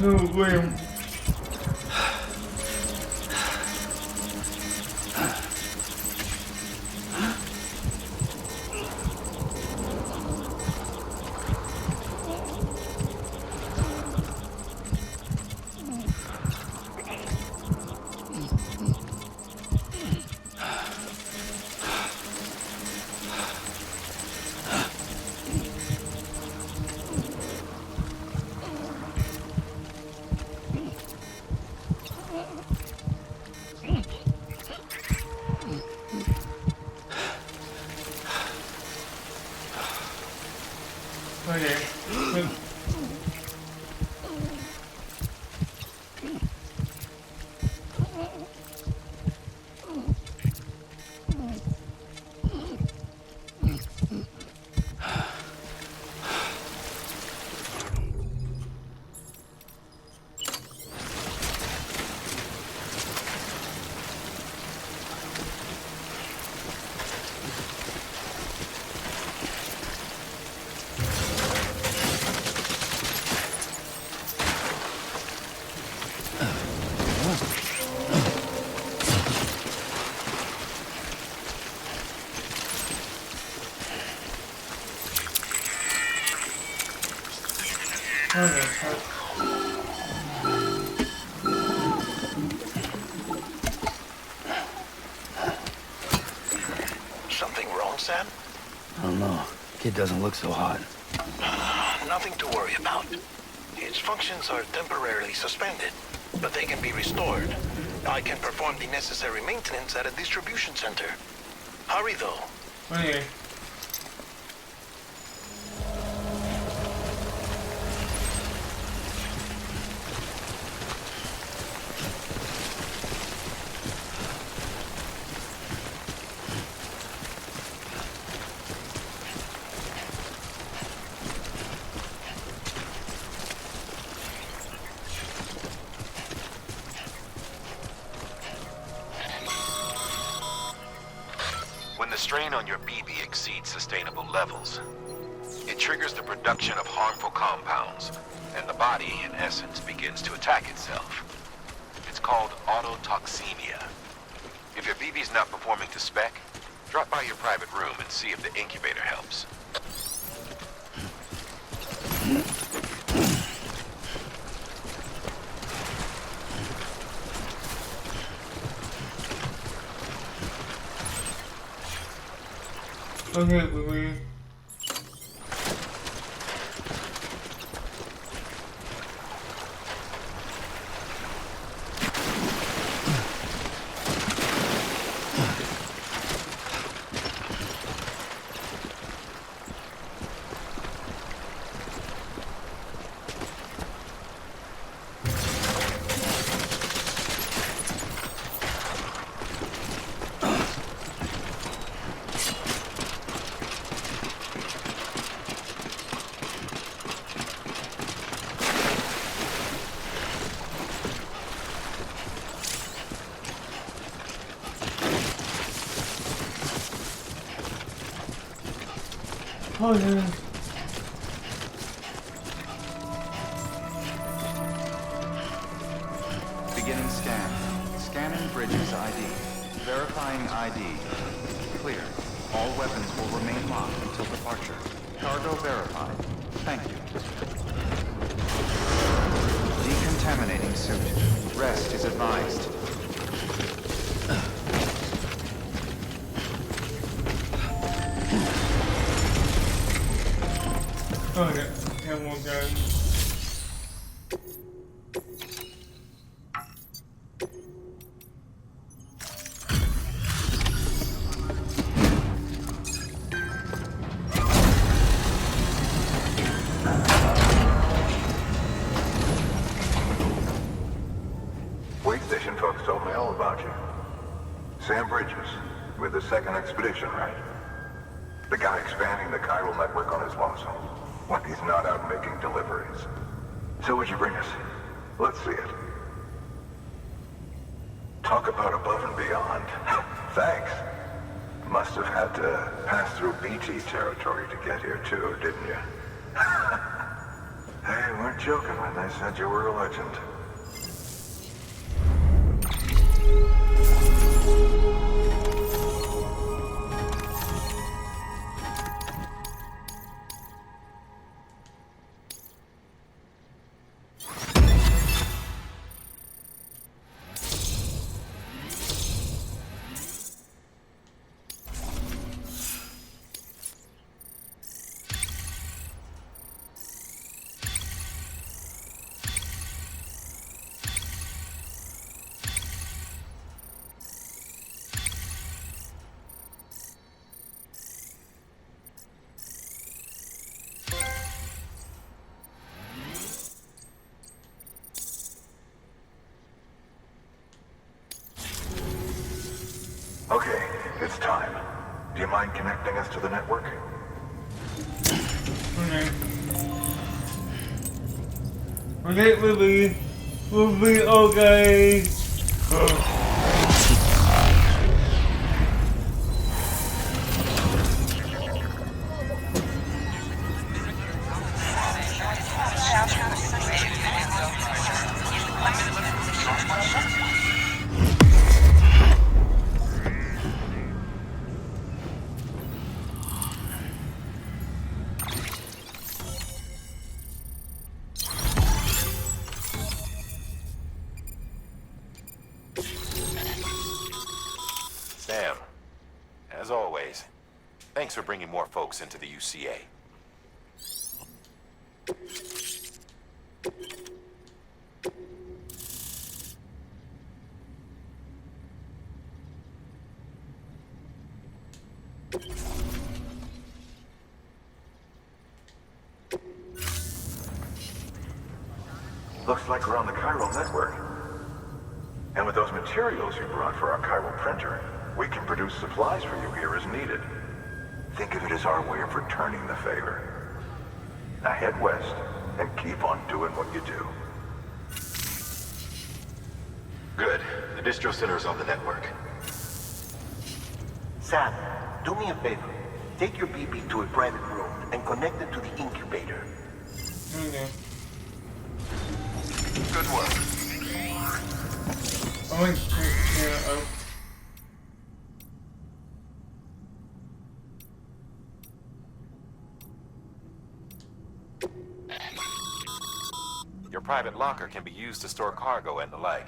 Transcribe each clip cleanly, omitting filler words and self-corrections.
No, William. Okay. Something wrong, Sam? I don't know. Kid doesn't look so hot. Nothing to worry about. Its functions are temporarily suspended, but they can be restored. I can perform the necessary maintenance at a distribution center. Hurry, though. Okay. When the strain on your BB exceeds sustainable levels, it triggers the production of harmful compounds, and the body, in essence, begins to attack itself. It's called autotoxemia. If your BB's not performing to spec, drop by your private room and see if the incubator helps. Okay, we oh yeah. Beginning scan. Scanning Bridges ID. Verifying ID. Clear. All weapons will remain locked until departure. Cargo verified. Thank you. Decontaminating suit. Rest is advised. Oh yeah, have more guns. Wait station folks told me all about you. Sam Bridges, with the second expedition, right? The guy expanding the chiral network on his lonesome. When he's not out making deliveries. So what'd you bring us? Let's see it. Talk about above and beyond. Thanks. Must have had to pass through BT territory to get here too, didn't you? Hey, weren't joking when they said you were a legend. Okay, it's time. Do you mind connecting us to the network? Okay. Okay, we'll be okay. Sam, as always, thanks for bringing more folks into the UCA. Looks like we're on the chiral network. And with those materials you brought for our chiral printer, we can produce supplies for you here as needed. Think of it as our way of returning the favor. Now head west and keep on doing what you do. Good. The distro center is on the network. Sam, do me a favor. Take your BB to a private room and connect it to the incubator. Okay. Good work. Oh. Your private locker can be used to store cargo and the like.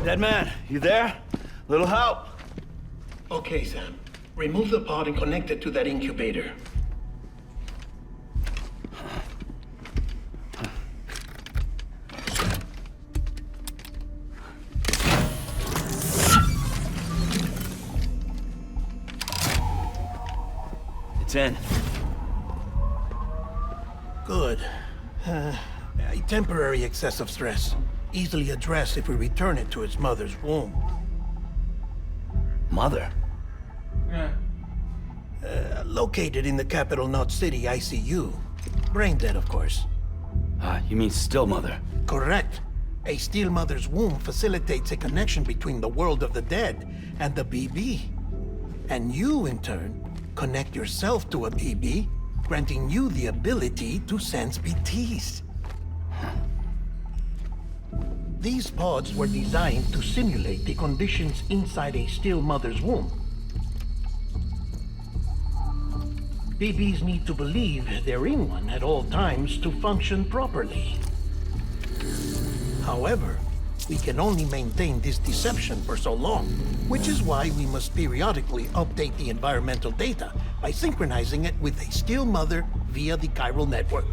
Dead man, you there? Little help? Okay, Sam. Remove the pod and connect it to that incubator. It's in. Good. A temporary excessive stress. Easily addressed if we return it to its mother's womb. Mother? Yeah. Located in the capital Knot City ICU. Brain dead, of course. You mean still mother? Correct. A steel mother's womb facilitates a connection between the world of the dead and the BB. And you, in turn, connect yourself to a BB, granting you the ability to sense BTs. These pods were designed to simulate the conditions inside a still mother's womb. BBs need to believe they're in one at all times to function properly. However, we can only maintain this deception for so long, which is why we must periodically update the environmental data by synchronizing it with a still mother via the chiral network.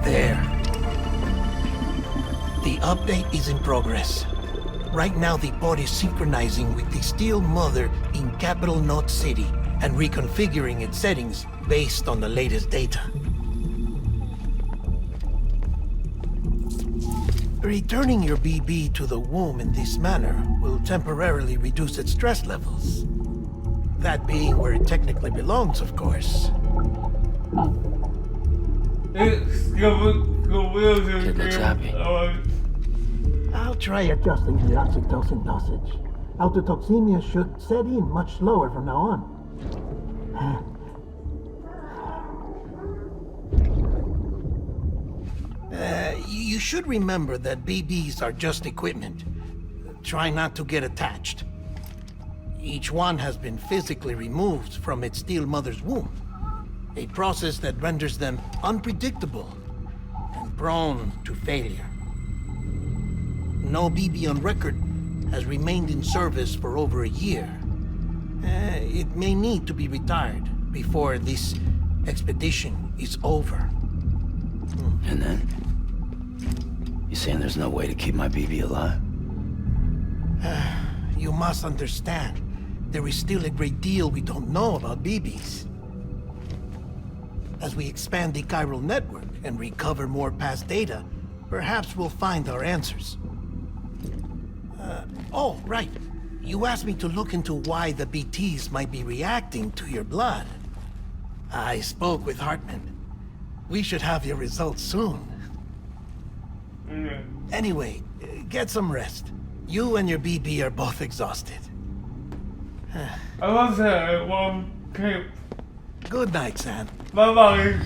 There. The update is in progress. Right now, the pod is synchronizing with the Steel Mother in Capital Knot City and reconfiguring its settings based on the latest data. Returning your BB to the womb in this manner will temporarily reduce its stress levels. That being where it technically belongs, of course. Kid looks happy. I'll try adjusting the oxytocin dosage. Autotoxemia should set in much slower from now on. You should remember that BBs are just equipment. Try not to get attached. Each one has been physically removed from its Steel Mother's womb. A process that renders them unpredictable and prone to failure. No BB on record has remained in service for over a year. It may need to be retired before this expedition is over. And then? You saying there's no way to keep my BB alive? You must understand, there is still a great deal we don't know about BBs. As we expand the chiral network and recover more past data, perhaps we'll find our answers. Oh, right. You asked me to look into why the BTs might be reacting to your blood. I spoke with Hartman. We should have your results soon. Anyway, get some rest. You and your BB are both exhausted. I was there one cape. Good night, Sam. Bye bye.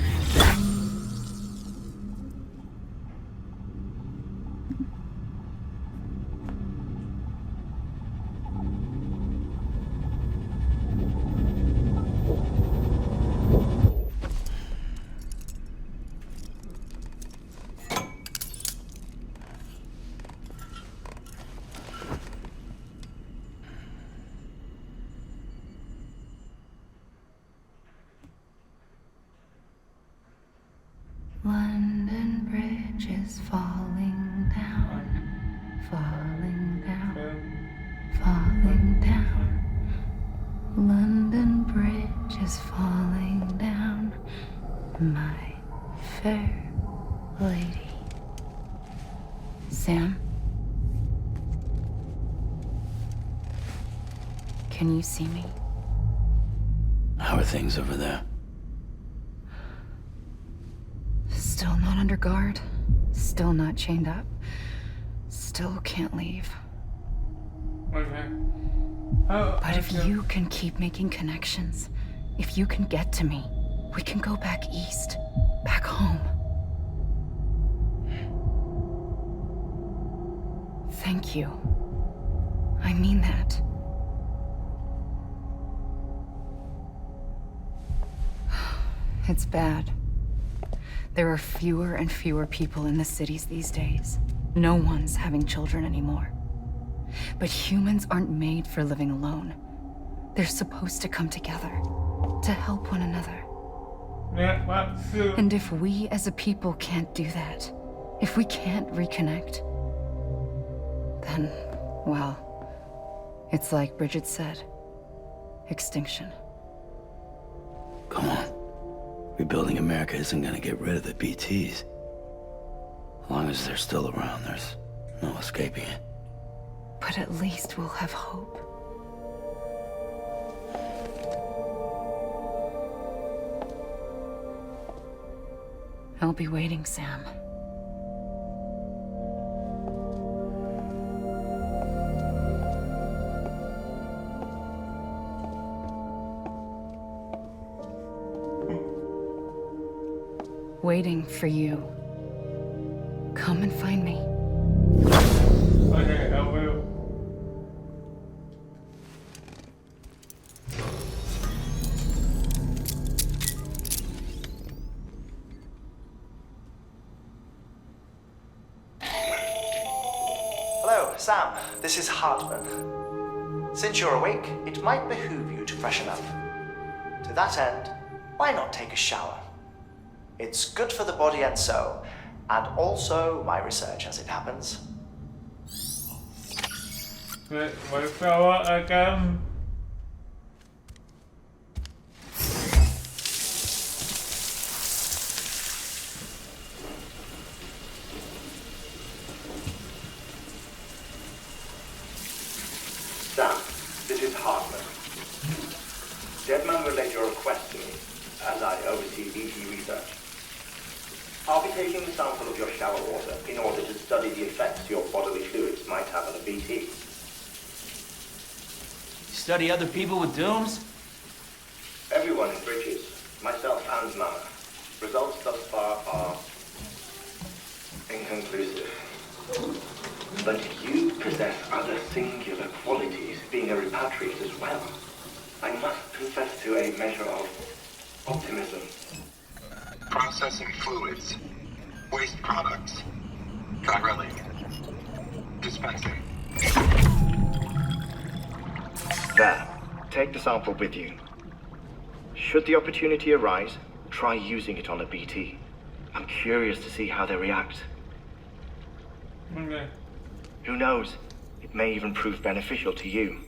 London Bridge is falling down, falling down, falling down. London Bridge is falling down, my fair lady. Sam? Can you see me? How are things over there? Still not under guard. Still not chained up. Still can't leave. Okay. But if you can keep making connections, if you can get to me, we can go back east. Back home. Thank you. I mean that. It's bad. There are fewer and fewer people in the cities these days. No one's having children anymore. But humans aren't made for living alone. They're supposed to come together, to help one another. Yeah, that's true. And if we as a people can't do that, if we can't reconnect, then, well, it's like Bridget said, extinction. Come on. Rebuilding America isn't gonna get rid of the BTs. As long as they're still around, there's no escaping it. But at least we'll have hope. I'll be waiting, Sam. Waiting for you. Come and find me. Okay, I will. Hello, Sam. This is Hartman. Since you're awake, it might behoove you to freshen up. To that end, why not take a shower? It's good for the body and soul, and also my research as it happens. Vậy sao á cam? Sam, this is Hartman. Deadman relayed your request to me, as I oversee BT research. I'll be taking a sample of your shower water in order to study the effects your bodily fluids might have on a BT. Study other people with dooms? Everyone in Bridges, myself and Mama. Results thus far are inconclusive. But you possess other singular qualities, being a repatriate as well. I must confess to a measure of optimism. Processing fluids. Waste products. Drilling. Dispensing. There. Take the sample with you. Should the opportunity arise, try using it on a BT. I'm curious to see how they react. Okay. Who knows? It may even prove beneficial to you.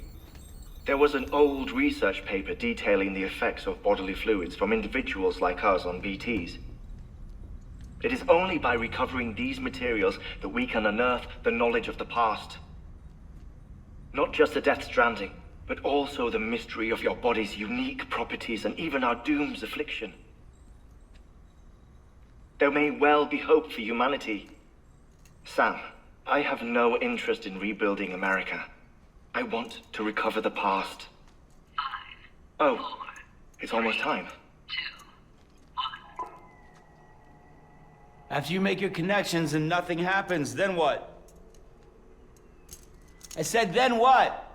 There was an old research paper detailing the effects of bodily fluids from individuals like us on BTs. It is only by recovering these materials that we can unearth the knowledge of the past. Not just the Death Stranding, but also the mystery of your body's unique properties and even our doom's affliction. There may well be hope for humanity. Sam, I have no interest in rebuilding America. I want to recover the past. 5, 4, it's almost time. 2, 1. After you make your connections and nothing happens, then what? I said, then what?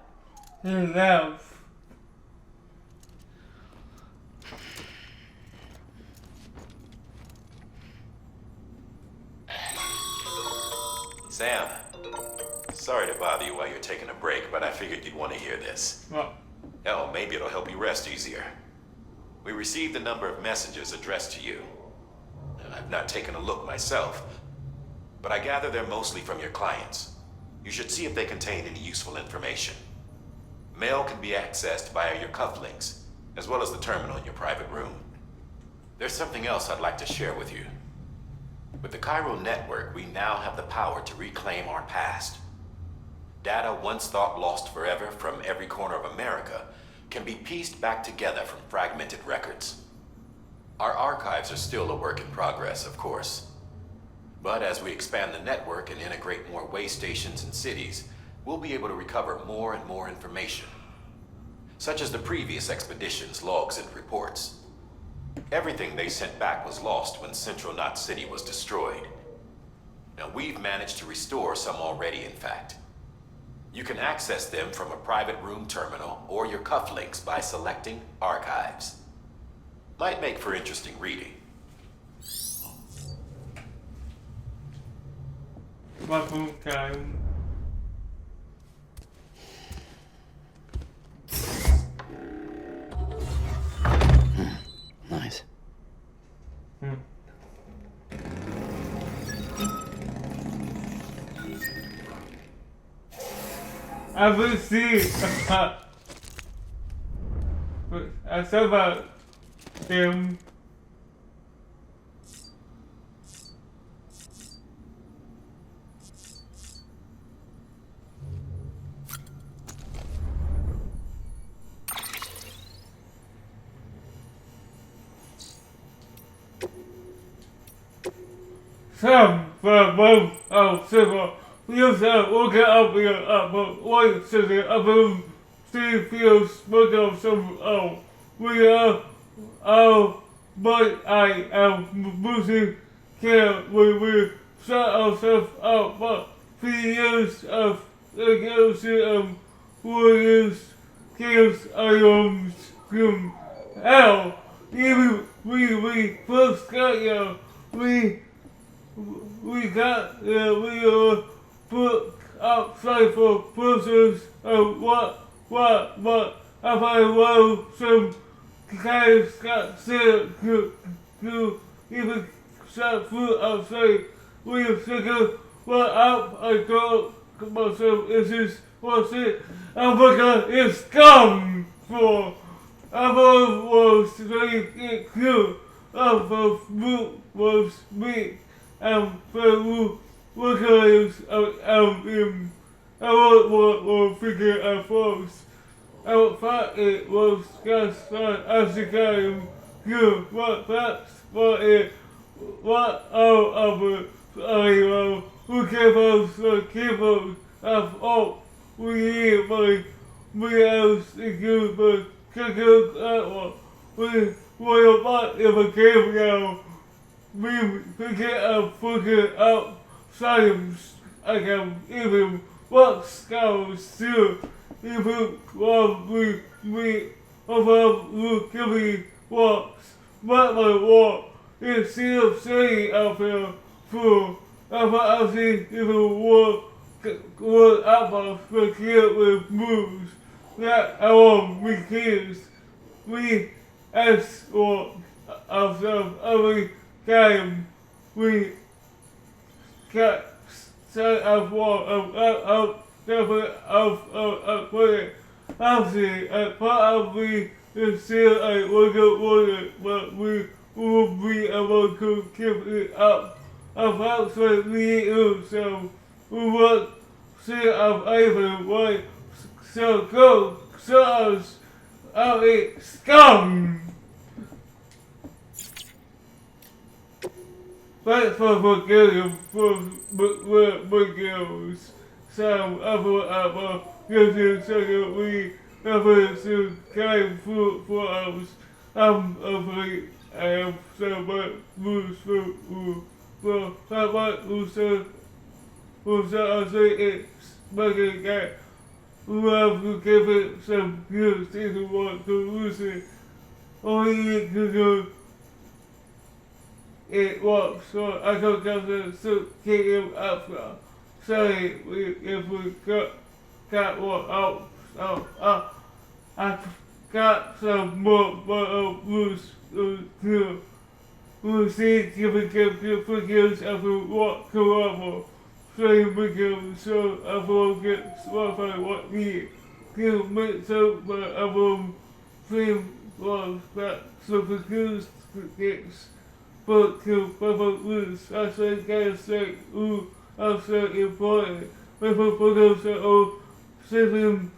Now. Sam, sorry to bother you while you're taking a break, but I figured you'd want to hear this. What? Hell, maybe it'll help you rest easier. We received a number of messages addressed to you. I've not taken a look myself, but I gather they're mostly from your clients. You should see if they contain any useful information. Mail can be accessed via your cufflinks, as well as the terminal in your private room. There's something else I'd like to share with you. With the Chiral Network, we now have the power to reclaim our past. Data once thought lost forever from every corner of America can be pieced back together from fragmented records. Our archives are still a work in progress, of course. But as we expand the network and integrate more way stations and cities, we'll be able to recover more and more information, such as the previous expedition's logs and reports. Everything they sent back was lost when Central Knot City was destroyed. Now, we've managed to restore some already, in fact. You can access them from a private room terminal or your cufflinks by selecting Archives. Might make for interesting reading. Welcome time. Nice. I will see. I saw about them. Some from both of several. We also woke up here about one city of them. Steve feels spoke of some. We are. But I am losing care when we shut ourselves up for 3 years of the warriors, chaos, items, scream. Hell, even we first got here, we got we put outside for persons of what if I will some guys got said to even shot food outside. We figure what out I go myself, this is what's it? Africa is scum for. I was very cute. I was me. And for workers, I was figure at first. I thought it was just as a game. You, what that's what it, what all of it, who gave us the keyboard of all we else to give the kickers that one. We were not in a game now. We forget and figure out science. I can even what scholars do. Even while we about giving walks. But my walk is still saying out there for about even what about the kid with moves that we kids. We ask for ourselves every time we got set up for obviously, probably is still a water, but we will be able to keep it up. Approximately, so we will see of even way. So go, so us out it scum. Thanks for forgetting for girls. Some other getting second we never to kind food for us. I'm afraid I have so much moves for how much who I say it's making that who have to give it some good things to want to lose it. Only to do it works, so I don't have to kick him after. Sorry if we got one out. So I got some more loose too. We'll see if we can get figures after what forever. So we can show everyone gets what I want me. Give me so but everyone dream was that so figures gets. But to public loose, I say guys say ooh. Also important. People photos that are saving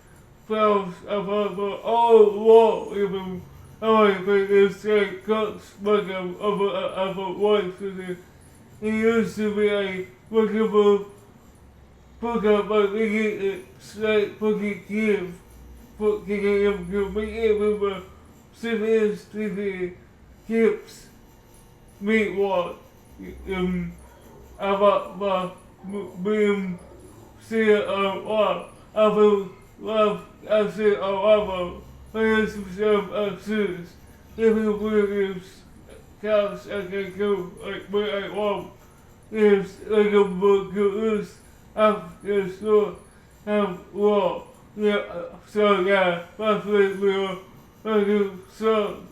flowers about the all wall even everything is like cuts like of a wife to the he used to be a workable book up but making it like booking give booking him to make it with a serious to the gifts meet what about the being see what I will love I see other players themselves as shoes. Even with cows I can go like where I want. Is like a book to use after so well yeah so yeah that's what we are like so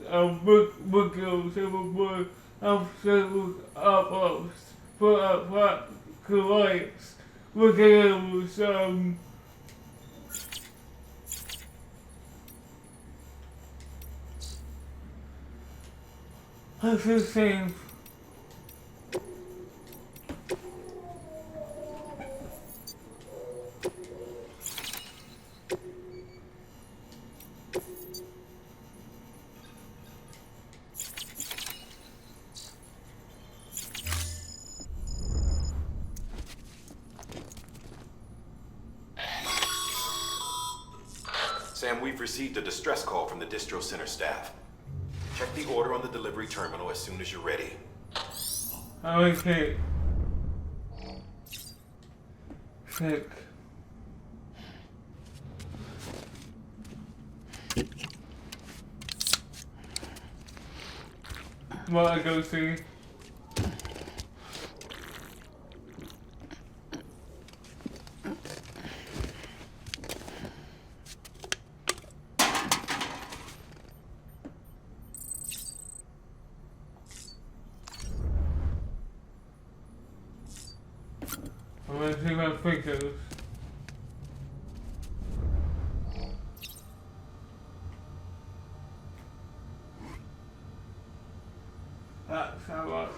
book girls every I'm settled up for a clients looking at some that's the same. Sam, we've received a distress call from the distro center staff. Check the order on the delivery terminal as soon as you're ready. Okay. Sick. What I go see? I'm gonna see my pictures. Alright.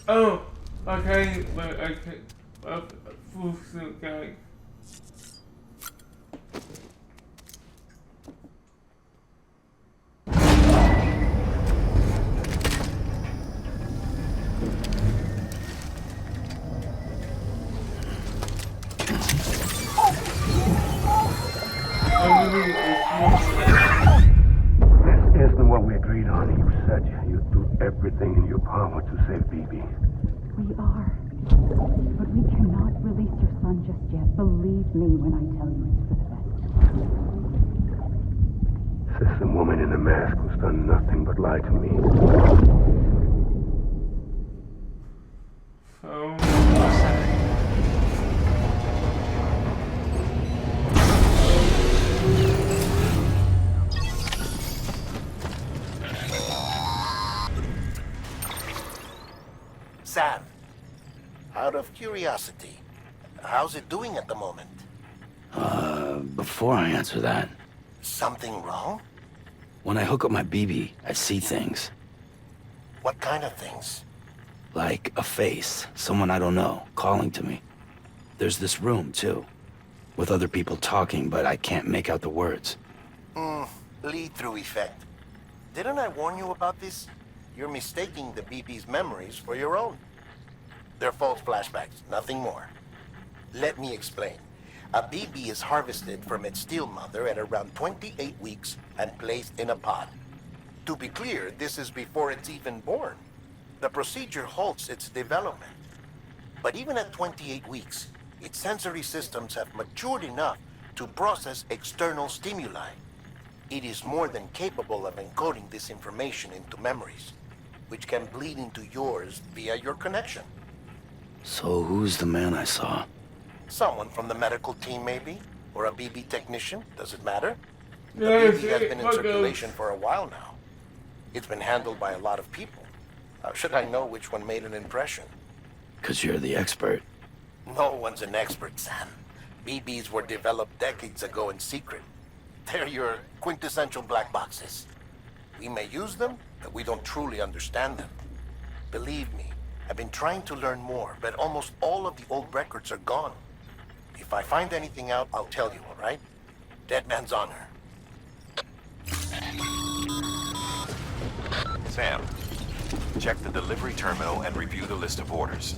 Oh, okay, but I can. Full suit guy. This isn't what we agreed on. You said you'd do everything in your power to save BB. We are. But we cannot release your son just yet. Believe me when I tell you it's for the best. System woman in the mask who's done nothing but lie to me. Sam, out of curiosity, how's it doing at the moment? Before I answer that, Something wrong? when I hook up my BB, I see things. What kind of things? Like a face, someone I don't know, calling to me. There's this room, too, with other people talking, but I can't make out the words. Lead-through effect. Didn't I warn you about this? You're mistaking the BB's memories for your own. They're false flashbacks, nothing more. Let me explain. A BB is harvested from its steel mother at around 28 weeks and placed in a pod. To be clear, this is before it's even born. The procedure halts its development. But even at 28 weeks, its sensory systems have matured enough to process external stimuli. It is more than capable of encoding this information into memories, which can bleed into yours via your connection. So who's the man I saw? Someone from the medical team, maybe? Or a BB technician? Does it matter? The Yes, BB has been in it circulation for a while now. It's been handled by a lot of people. How should I know which one made an impression? 'Cause you're the expert. No one's an expert, Sam. BBs were developed decades ago in secret. They're your quintessential black boxes. We may use them, but we don't truly understand them. Believe me, I've been trying to learn more, but almost all of the old records are gone. If I find anything out, I'll tell you, all right? Dead man's honor. Sam, check the delivery terminal and review the list of orders.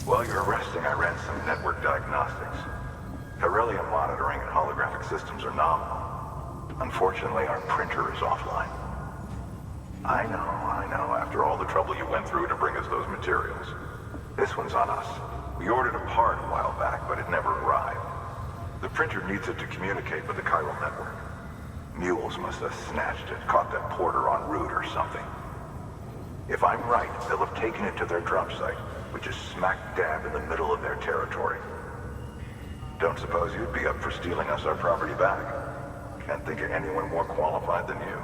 While you're resting, I ran some network diagnostics. Beryllium monitoring and holographic systems are nominal. Unfortunately, our printer is offline. I know. After all the trouble you went through to bring us those materials. This one's on us. We ordered a part a while back, but it never arrived. The printer needs it to communicate with the chiral network. Mules must have snatched it, caught that porter en route or something. If I'm right, they'll have taken it to their drop site, which is smack dab in the middle of their territory. Don't suppose you'd be up for stealing us our property back? Can't think of anyone more qualified than you.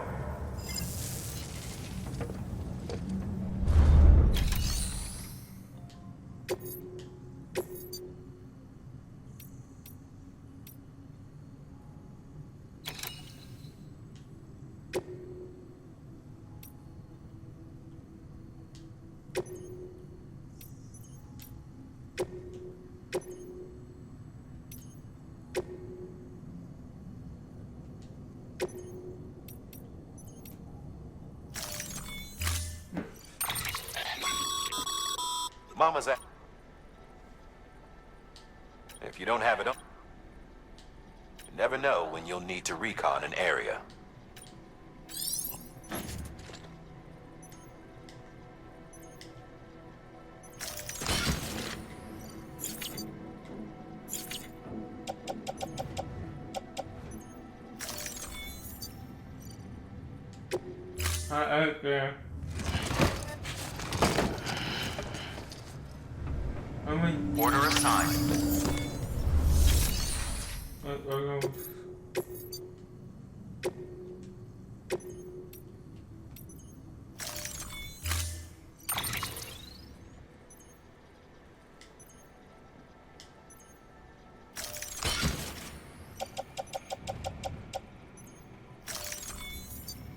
Mama's at... If you don't have it up, you never know when you'll need to recon an area. Yeah. I mean, Order assigned.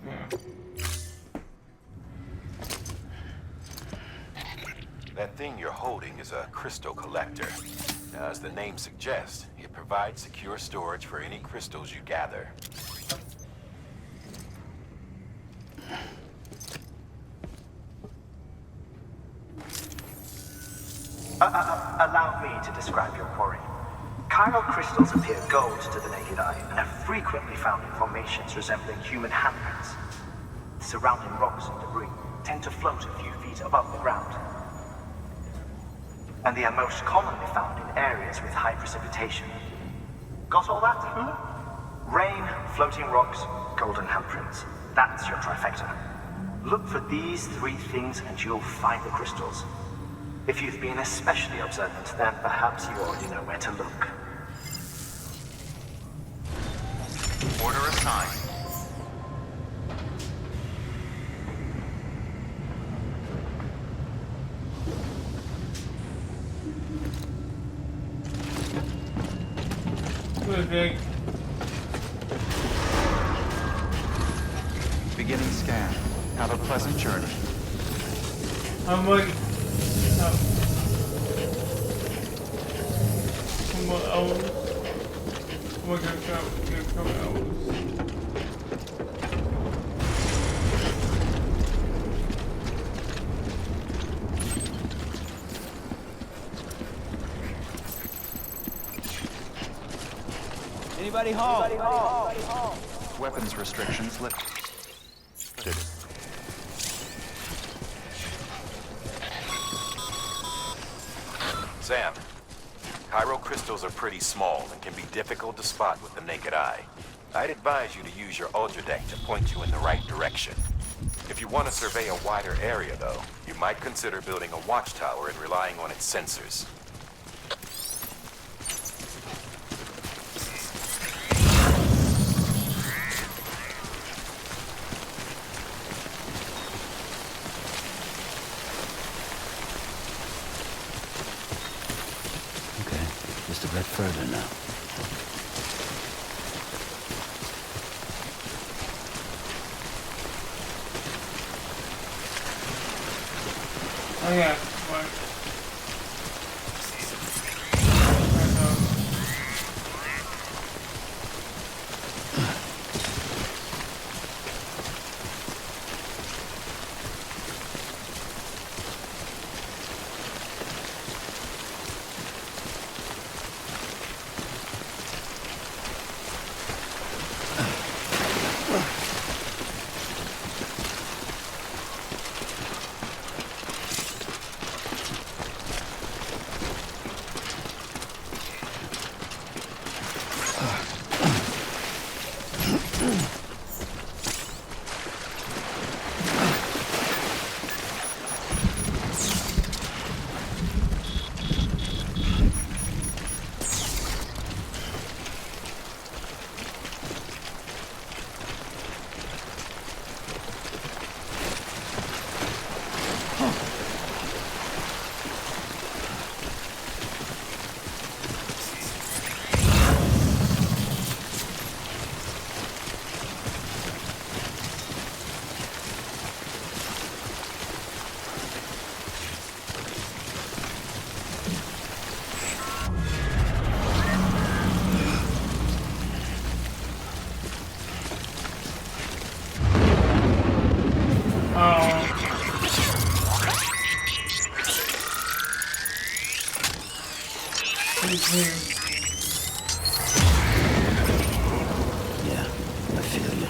yeah. That thing you're holding is a crystal collector. Now, as the name suggests, it provides secure storage for any crystals you gather. Allow me to describe your quarry. Chiral crystals appear gold to the naked eye and are frequently found in formations resembling human handprints. The surrounding rocks and debris tend to float a few feet above the ground. And they are most commonly found in areas with high precipitation. Got all that, Rain, floating rocks, golden handprints. That's your trifecta. Look for these three things and you'll find the crystals. If you've been especially observant, then perhaps you already know where to look. Order assigned. Okay. Beginning scan. Have a pleasant journey. I'm like, I'm like, I'm gonna come hours. Anybody home? Weapons restrictions lifted. Sam, chiral crystals are pretty small and can be difficult to spot with the naked eye. I'd advise you to use your ultradeck to point you in the right direction. If you want to survey a wider area, though, you might consider building a watchtower and relying on its sensors. Just a bit further now. Oh yeah, what? Yeah, I feel you.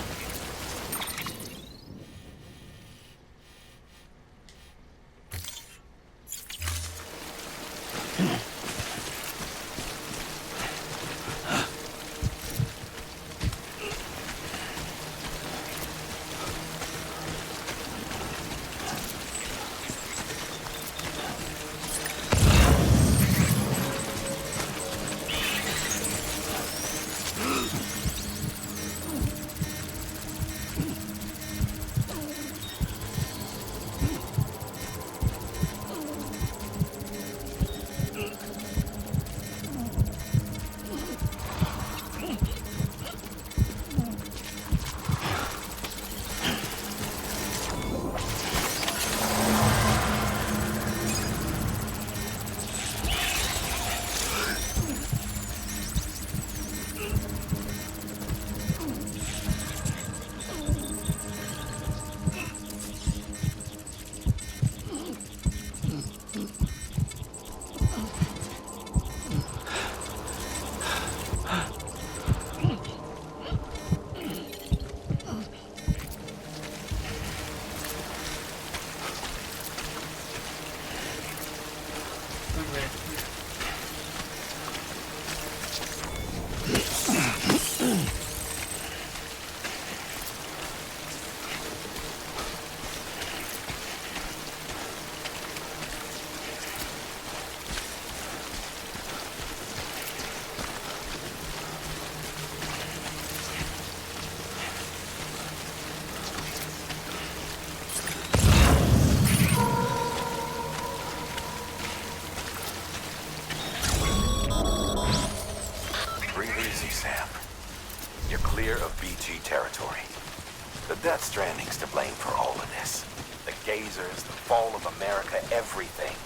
Stranding's to blame for all of this. The gazers, the fall of America, everything.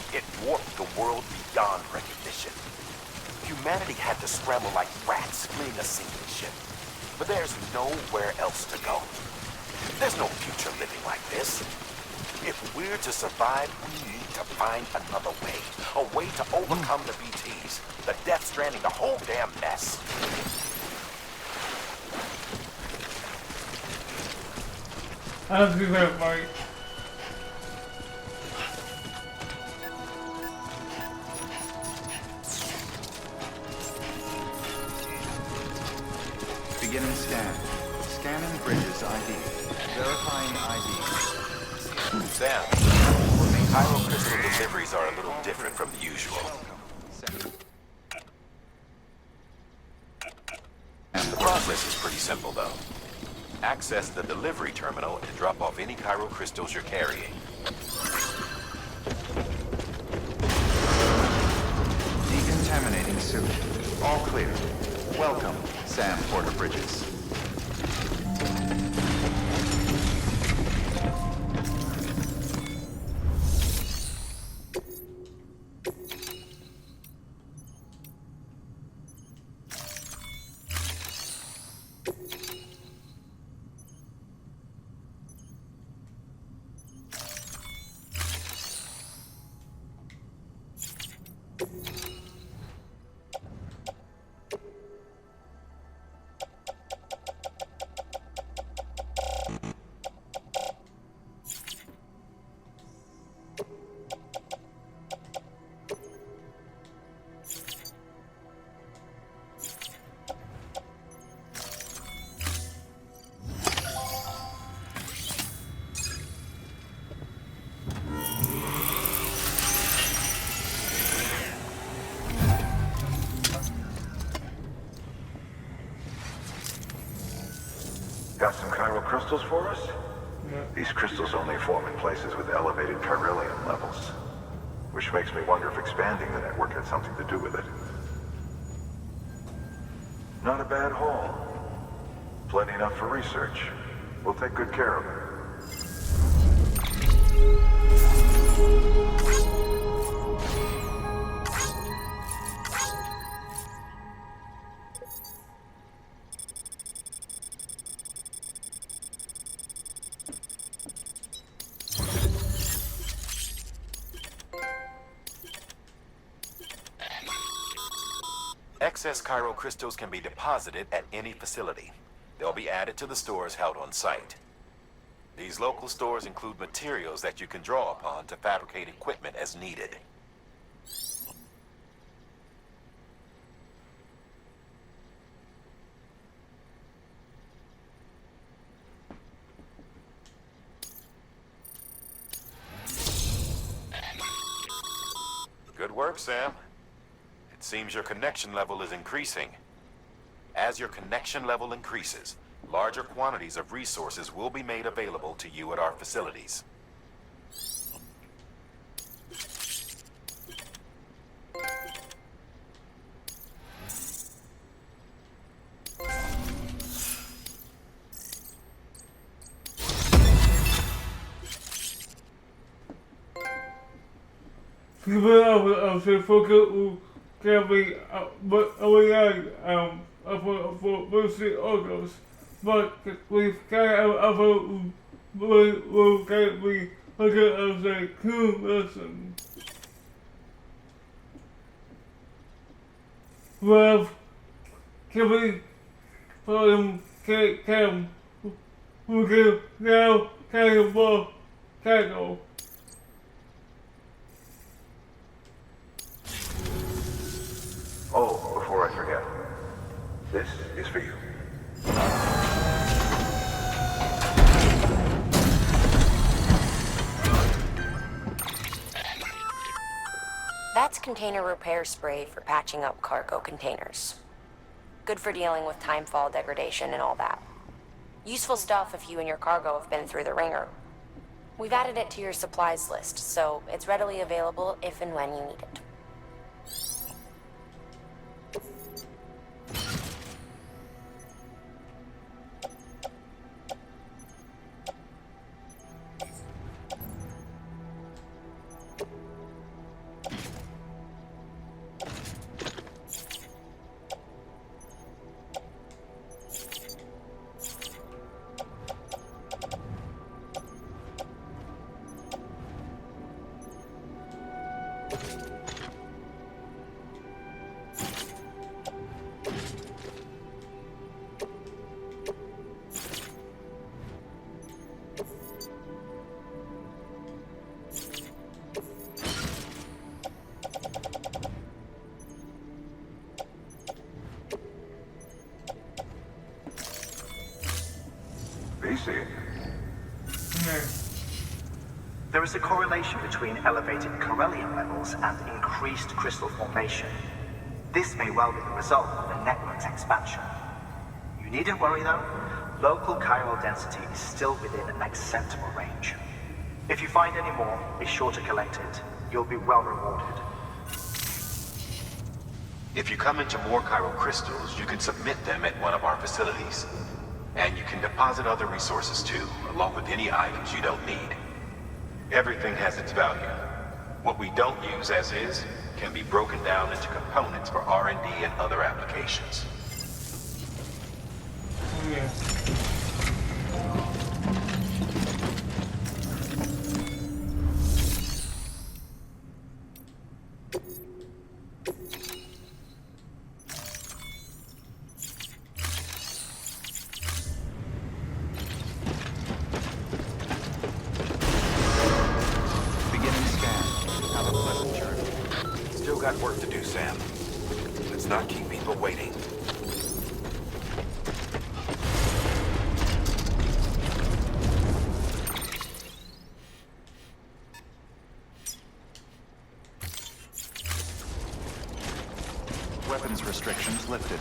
It warped the world beyond recognition. Humanity had to scramble like rats fleeing a sinking ship. But there's nowhere else to go. There's no future living like this. If we're to survive, we need to find another way. A way to overcome the BTs, the Death Stranding, the whole damn mess. I'll do that, Mike. Beginning scan. Scanning Bridges ID. Verifying ID. Sam, Pyro crystal deliveries are a little different from the usual. The process is pretty simple, though. Access the delivery terminal and drop off any Cairo crystals you're carrying. Decontaminating suit. All clear. Welcome, Sam Porter Bridges. Got some chiral crystals for us? Yeah. These crystals only form in places with elevated chiralium levels. Which makes me wonder if expanding the network had something to do with it. Not a bad haul. Plenty enough for research. We'll take good care of it. Excess Cairo crystals can be deposited at any facility. They'll be added to the stores held on site. These local stores include materials that you can draw upon to fabricate equipment as needed. Good work, Sam. It seems your connection level is increasing. As your connection level increases, larger quantities of resources will be made available to you at our facilities. But we've got will get me look at the cool lesson. Well, can we cam who can now kind of more tackle? Oh, before I forget, this is for you. That's container repair spray for patching up cargo containers. Good for dealing with timefall degradation and all that. Useful stuff if you and your cargo have been through the ringer. We've added it to your supplies list, so it's readily available if and when you need it. There is a correlation between elevated Corellium levels and increased crystal formation. This may well be the result of the network's expansion. You needn't worry though. Local chiral density is still within an acceptable range. If you find any more, be sure to collect it. You'll be well rewarded. If you come into more chiral crystals, you can submit them at one of our facilities. And you can deposit other resources too, along with any items you don't need. Everything has its value. What we don't use as is can be broken down into components for R&D and other applications. Yeah. Got work to do, Sam. Let's not keep people waiting. Weapons restrictions lifted.